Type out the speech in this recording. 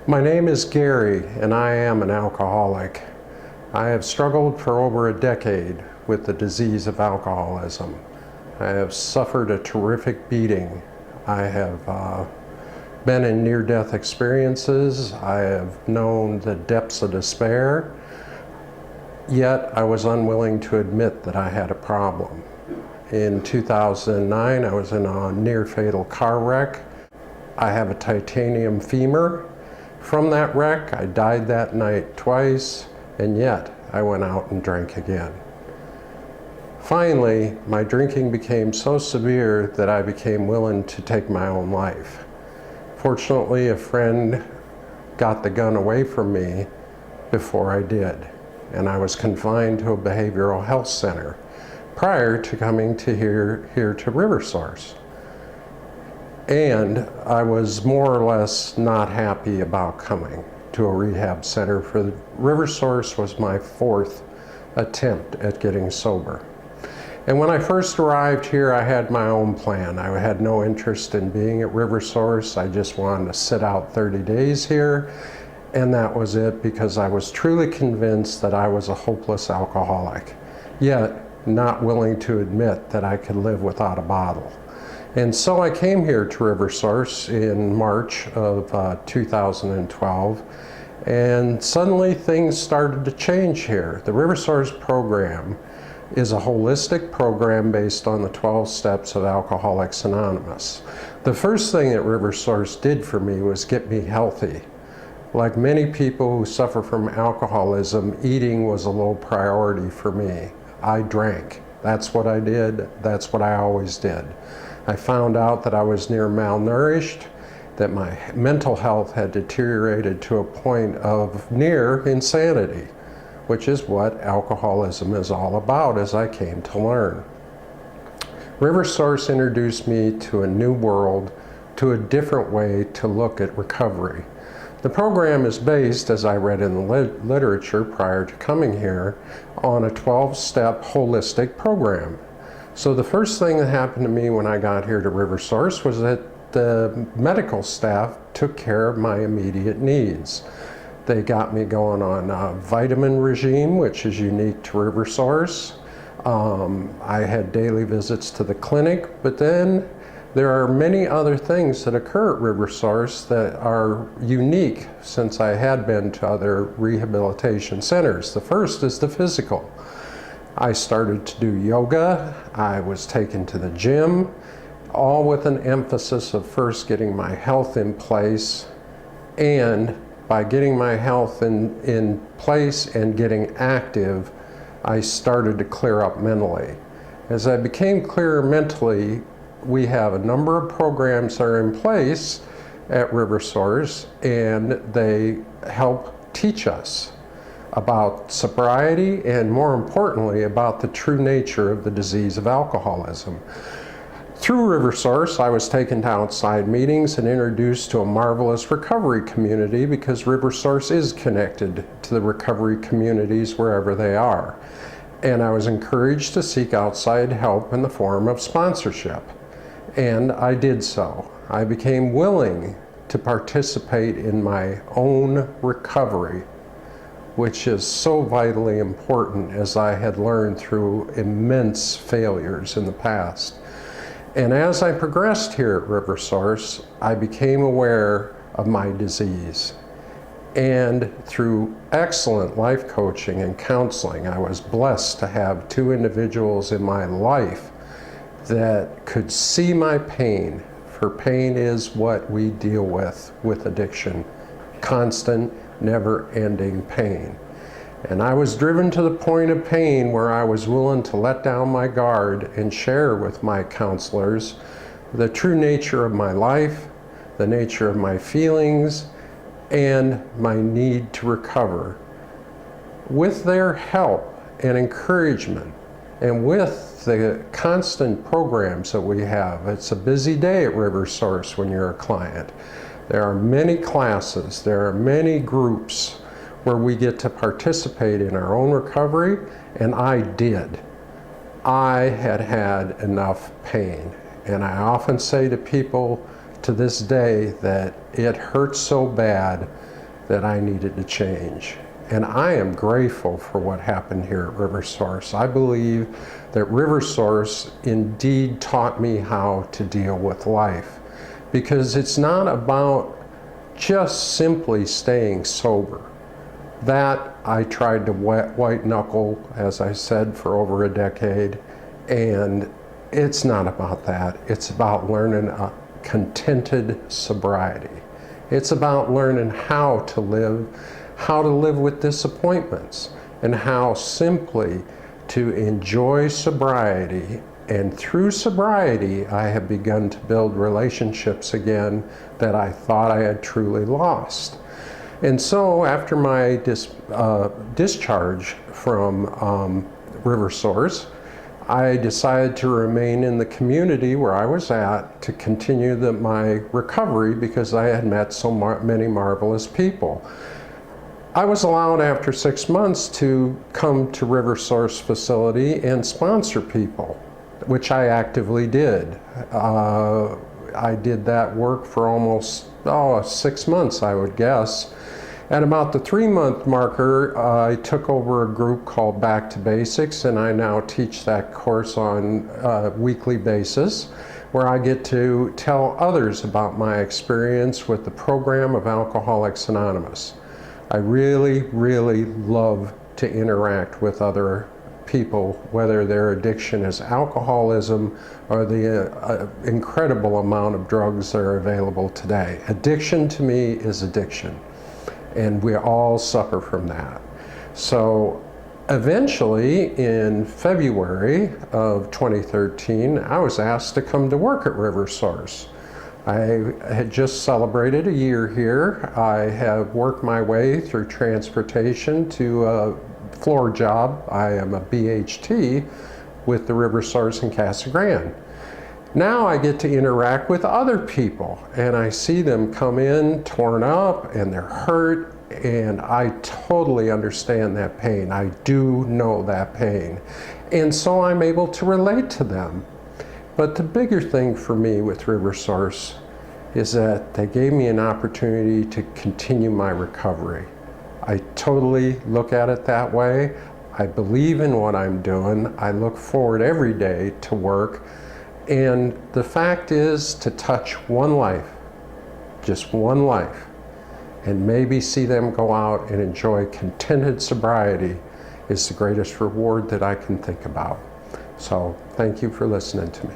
My name is Gary, and I am an alcoholic. I have struggled for over a decade with the disease of alcoholism. I have suffered a terrific beating. I have been in near-death experiences. I have known the depths of despair, yet I was unwilling to admit that I had a problem. In 2009, I was in a near-fatal car wreck. I have a titanium femur. From that wreck, I died that night twice, and yet I went out and drank again. Finally, my drinking became so severe that I became willing to take my own life. Fortunately, a friend got the gun away from me before I did, and I was confined to a behavioral health center prior to coming to here to RiverSource. And I was more or less not happy about coming to a rehab center. For RiverSource was my fourth attempt at getting sober. And when I first arrived here, I had my own plan. I had no interest in being at RiverSource. I just wanted to sit out 30 days here, and that was it, because I was truly convinced that I was a hopeless alcoholic, yet not willing to admit that I could live without a bottle. And so I came here to RiverSource in March of 2012, and suddenly things started to change here. The RiverSource program is a holistic program based on the 12 steps of Alcoholics Anonymous. The first thing that RiverSource did for me was get me healthy. Like many people who suffer from alcoholism, eating was a low priority for me. I drank. That's what I did. That's what I always did. I found out that I was near malnourished, that my mental health had deteriorated to a point of near insanity, which is what alcoholism is all about, as I came to learn. RiverSource introduced me to a new world, to a different way to look at recovery. The program is based, as I read in the literature prior to coming here, on a 12-step holistic program. So the first thing that happened to me when I got here to RiverSource was that the medical staff took care of my immediate needs. They got me going on a vitamin regime, which is unique to RiverSource. I had daily visits to the clinic, but then there are many other things that occur at RiverSource that are unique since I had been to other rehabilitation centers. The first is the physical. I started to do yoga, I was taken to the gym, all with an emphasis of first getting my health in place, and by getting my health in place and getting active, I started to clear up mentally. As I became clearer mentally, we have a number of programs that are in place at RiverSource, and they help teach us about sobriety and, more importantly, about the true nature of the disease of alcoholism. Through RiverSource, I was taken to outside meetings and introduced to a marvelous recovery community, because RiverSource is connected to the recovery communities wherever they are. And I was encouraged to seek outside help in the form of sponsorship. And I did so. I became willing to participate in my own recovery, which is so vitally important, as I had learned through immense failures in the past. And as I progressed here at RiverSource, I became aware of my disease. And through excellent life coaching and counseling, I was blessed to have two individuals in my life that could see my pain, for pain is what we deal with addiction. Constant, never-ending pain. And I was driven to the point of pain where I was willing to let down my guard and share with my counselors the true nature of my life, the nature of my feelings, and my need to recover. With their help and encouragement, and with the constant programs that we have, it's a busy day at RiverSource when you're a client. There are many classes, there are many groups where we get to participate in our own recovery, and I did. I had had enough pain, and I often say to people to this day that it hurt so bad that I needed to change. And I am grateful for what happened here at River Source. I believe that River Source indeed taught me how to deal with life, because it's not about just simply staying sober. That I tried to white knuckle, as I said, for over a decade, and it's not about that. It's about learning a contented sobriety. It's about learning how to live with disappointments, and how simply to enjoy sobriety. And through sobriety, I have begun to build relationships again that I thought I had truly lost. And so after my discharge from River Source, I decided to remain in the community where I was at to continue my recovery, because I had met so many marvelous people. I was allowed after 6 months to come to River Source facility and sponsor people, which I actively did. I did that work for almost 6 months, I would guess. At about the 3-month marker, I took over a group called Back to Basics, and I now teach that course on a weekly basis, where I get to tell others about my experience with the program of Alcoholics Anonymous. I really, really love to interact with other people, whether their addiction is alcoholism or the incredible amount of drugs that are available today. Addiction to me is addiction, and we all suffer from that. So eventually, in February of 2013, I was asked to come to work at River Source. I had just celebrated a year here. I have worked my way through transportation to a floor job. I am a BHT with the River Source in Casa Grande. Now I get to interact with other people, and I see them come in torn up and they're hurt, and I totally understand that pain. I do know that pain. And so I'm able to relate to them. But the bigger thing for me with River Source is that they gave me an opportunity to continue my recovery. I totally look at it that way. I believe in what I'm doing. I look forward every day to work. And the fact is to touch one life, just one life, and maybe see them go out and enjoy contented sobriety is the greatest reward that I can think about. So thank you for listening to me.